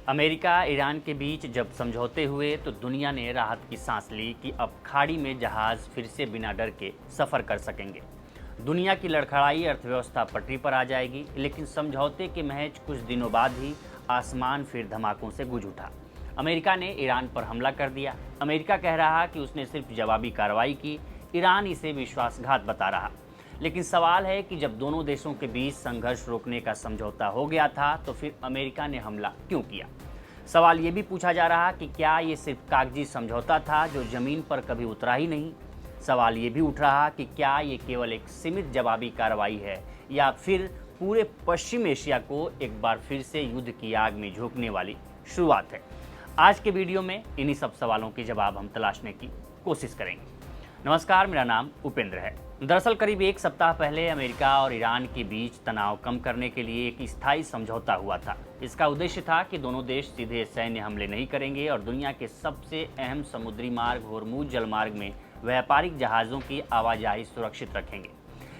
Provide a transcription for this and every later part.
America Iran के बीच जब समझौते हुए तो दुनिया ने राहत की सांस ली कि अब खाड़ी में जहाज फिर से बिना डर के सफर कर सकेंगे। दुनिया की लड़खड़ाई अर्थव्यवस्था पटरी पर आ जाएगी, लेकिन समझौते के महज कुछ दिनों बाद ही आसमान फिर धमाकों से गूंज उठा। अमेरिका ने ईरान पर हमला कर दिया। अमेरिका कह रहा कि उसने सिर्फ जवाबी कार्रवाई की, ईरान इसे विश्वासघात बता रहा। लेकिन सवाल है कि जब दोनों देशों के बीच संघर्ष रोकने का समझौता हो गया था तो फिर अमेरिका ने हमला क्यों किया। सवाल ये भी पूछा जा रहा कि क्या ये सिर्फ कागजी समझौता था जो जमीन पर कभी उतरा ही नहीं। सवाल ये भी उठ रहा कि क्या ये केवल एक सीमित जवाबी कार्रवाई है या फिर पूरे पश्चिम एशिया को एक बार फिर से युद्ध की आग में झोंकने वाली शुरुआत है। आज के वीडियो में इन्हीं सब सवालों के जवाब हम तलाशने की कोशिश करेंगे। नमस्कार, मेरा नाम उपेंद्र है। दरअसल करीब एक सप्ताह पहले अमेरिका और ईरान के बीच तनाव कम करने के लिए एक स्थायी समझौता हुआ था। इसका उद्देश्य था कि दोनों देश सीधे सैन्य हमले नहीं करेंगे और दुनिया के सबसे अहम समुद्री मार्ग होर्मुज जलमार्ग में व्यापारिक जहाज़ों की आवाजाही सुरक्षित रखेंगे।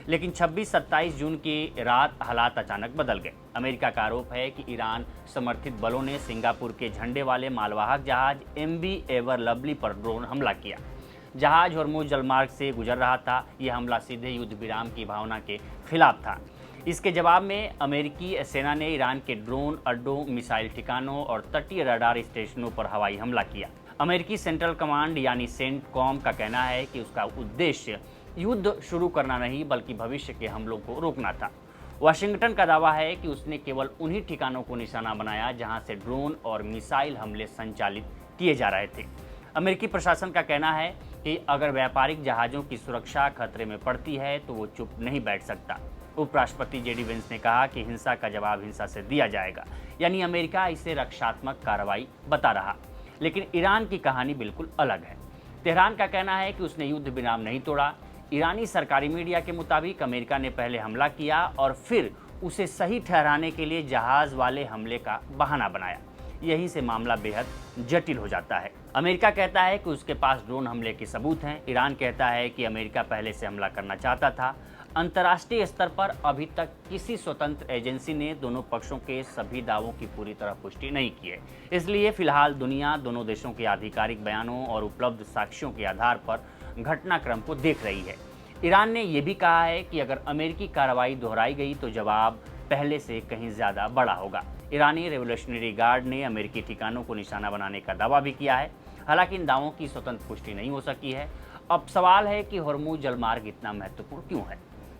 लेकिन 26-27 जून की रात हालात अचानक बदल गए। अमेरिका का आरोप है कि ईरान समर्थित बलों ने सिंगापुर के झंडे वाले मालवाहक जहाज MV एवर लवली पर ड्रोन हमला किया। जहाज होर्मुज जलमार्ग से गुजर रहा था। यह हमला सीधे युद्ध विराम की भावना के खिलाफ था। इसके जवाब में अमेरिकी सेना ने ईरान के ड्रोन अड्डों, मिसाइल ठिकानों और तटीय रडार स्टेशनों पर हवाई हमला किया। अमेरिकी सेंट्रल कमांड यानी सेंटकॉम का कहना है कि उसका उद्देश्य युद्ध शुरू करना नहीं बल्कि भविष्य के हमलों को रोकना था। वाशिंगटन का दावा है कि उसने केवल उन्हीं ठिकानों को निशाना बनाया जहां से ड्रोन और मिसाइल हमले संचालित किए जा रहे थे। अमेरिकी प्रशासन का कहना है कि अगर व्यापारिक जहाज़ों की सुरक्षा खतरे में पड़ती है तो वो चुप नहीं बैठ सकता। उपराष्ट्रपति JD वेंस ने कहा कि हिंसा का जवाब हिंसा से दिया जाएगा, यानी अमेरिका इसे रक्षात्मक कार्रवाई बता रहा। लेकिन ईरान की कहानी बिल्कुल अलग है। तेहरान का कहना है कि उसने युद्ध विराम नहीं तोड़ा। ईरानी सरकारी मीडिया के मुताबिक अमेरिका ने पहले हमला किया और फिर उसे सही ठहराने के लिए जहाज़ वाले हमले का बहाना बनाया। यहीं से मामला बेहद जटिल हो जाता है। अमेरिका कहता है कि उसके पास ड्रोन हमले के सबूत हैं। ईरान कहता है कि अमेरिका पहले से हमला करना चाहता था। अंतर्राष्ट्रीय स्तर पर अभी तक किसी स्वतंत्र एजेंसी ने दोनों पक्षों के सभी दावों की पूरी तरह पुष्टि नहीं की है। इसलिए फिलहाल दुनिया दोनों देशों के आधिकारिक बयानों और उपलब्ध साक्ष्यों के आधार पर घटनाक्रम को देख रही है। ईरान ने यह भी कहा है कि अगर अमेरिकी कार्रवाई दोहराई गई तो जवाब पहले से कहीं ज़्यादा बड़ा होगा। ईरानी रेवोल्यूशनरी गार्ड ने अमेरिकी ठिकानों को निशाना बनाने का दावा भी किया है। हालांकि इन दावों की स्वतंत्र पुष्टि नहीं हो सकी है। अब सवाल है कि होर्मुज जलमार्ग इतना महत्वपूर्ण क्यों है।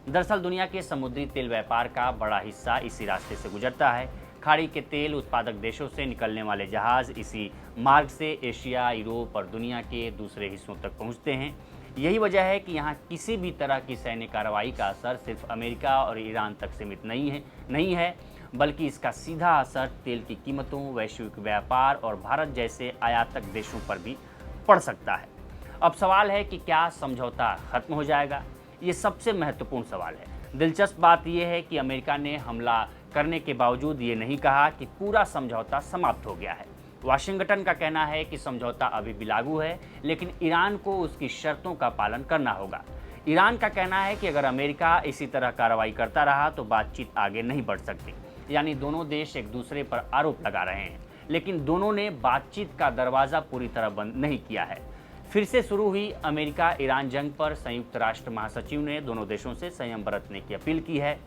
दरअसल दुनिया के समुद्री तेल व्यापार का बड़ा हिस्सा इसी रास्ते से गुजरता है। खाड़ी के तेल उत्पादक देशों से निकलने वाले जहाज़ इसी मार्ग से एशिया, यूरोप और दुनिया के दूसरे हिस्सों तक पहुँचते हैं। यही वजह है कि यहाँ किसी भी तरह की सैन्य कार्रवाई का असर सिर्फ अमेरिका और ईरान तक सीमित नहीं है बल्कि इसका सीधा असर तेल की कीमतों, वैश्विक व्यापार और भारत जैसे आयातक देशों पर भी पड़ सकता है। अब सवाल है कि क्या समझौता खत्म हो जाएगा। ये सबसे महत्वपूर्ण सवाल है। दिलचस्प बात यह है कि अमेरिका ने हमला करने के बावजूद ये नहीं कहा कि पूरा समझौता समाप्त हो गया है। वाशिंगटन का कहना है कि समझौता अभी भी लागू है, लेकिन ईरान को उसकी शर्तों का पालन करना होगा। ईरान का कहना है कि अगर अमेरिका इसी तरह कार्रवाई करता रहा तो बातचीत आगे नहीं बढ़ सकती। यानी दोनों देश एक दूसरे पर आरोप लगा रहे हैं, लेकिन दोनों ने बातचीत का दरवाज़ा पूरी तरह बंद नहीं किया है। फिर से शुरू हुई अमेरिका ईरान जंग पर संयुक्त राष्ट्र महासचिव ने दोनों देशों से संयम बरतने की अपील की है।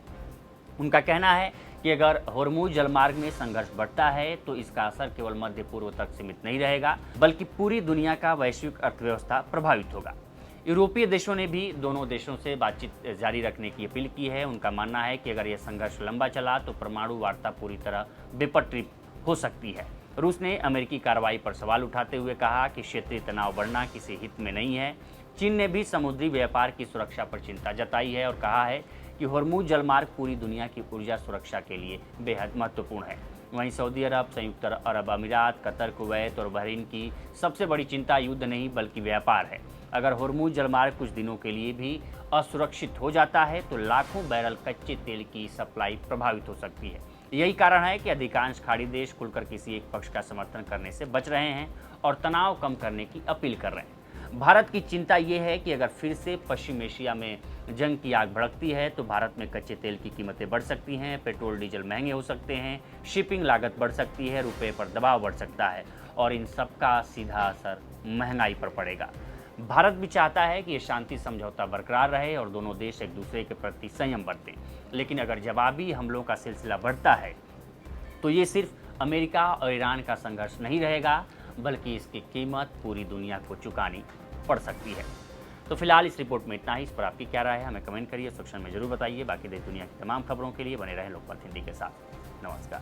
उनका कहना है कि अगर होर्मुज जलमार्ग में संघर्ष बढ़ता है तो इसका असर केवल मध्य पूर्व तक सीमित नहीं रहेगा बल्कि पूरी दुनिया का वैश्विक अर्थव्यवस्था प्रभावित होगा। यूरोपीय देशों ने भी दोनों देशों से बातचीत जारी रखने की अपील की है। उनका मानना है कि अगर यह संघर्ष लंबा चला तो परमाणु वार्ता पूरी तरह बेपटरी हो सकती है। रूस ने अमेरिकी कार्रवाई पर सवाल उठाते हुए कहा कि क्षेत्रीय तनाव बढ़ना किसी हित में नहीं है। चीन ने भी समुद्री व्यापार की सुरक्षा पर चिंता जताई है और कहा है कि होर्मुज जलमार्ग पूरी दुनिया की ऊर्जा सुरक्षा के लिए बेहद महत्वपूर्ण है। वहीं सऊदी अरब, संयुक्त अरब अमीरात, कतर, कुवैत और बहरीन की सबसे बड़ी चिंता युद्ध नहीं बल्कि व्यापार है। अगर होर्मुज जलमार्ग कुछ दिनों के लिए भी असुरक्षित हो जाता है तो लाखों बैरल कच्चे तेल की सप्लाई प्रभावित हो सकती है। यही कारण है कि अधिकांश खाड़ी देश खुलकर किसी एक पक्ष का समर्थन करने से बच रहे हैं और तनाव कम करने की अपील कर रहे हैं। भारत की चिंता ये है कि अगर फिर से पश्चिम एशिया में जंग की आग भड़कती है तो भारत में कच्चे तेल की कीमतें बढ़ सकती हैं, पेट्रोल डीजल महंगे हो सकते हैं, शिपिंग लागत बढ़ सकती है, रुपये पर दबाव बढ़ सकता है और इन सब का सीधा असर महंगाई पर पड़ेगा। भारत भी चाहता है कि ये शांति समझौता बरकरार रहे और दोनों देश एक दूसरे के प्रति संयम बरतें, लेकिन अगर जवाबी हमलों का सिलसिला बढ़ता है तो ये सिर्फ अमेरिका और ईरान का संघर्ष नहीं रहेगा, बल्कि इसकी कीमत पूरी दुनिया को चुकानी पड़ सकती है। तो फिलहाल इस रिपोर्ट में इतना ही। इस पर आपकी क्या राय है हमें कमेंट करिए, सेक्शन में जरूर बताइए। बाकी देश दुनिया की तमाम खबरों के लिए बने रहें लोकमत हिंदी के साथ। नमस्कार।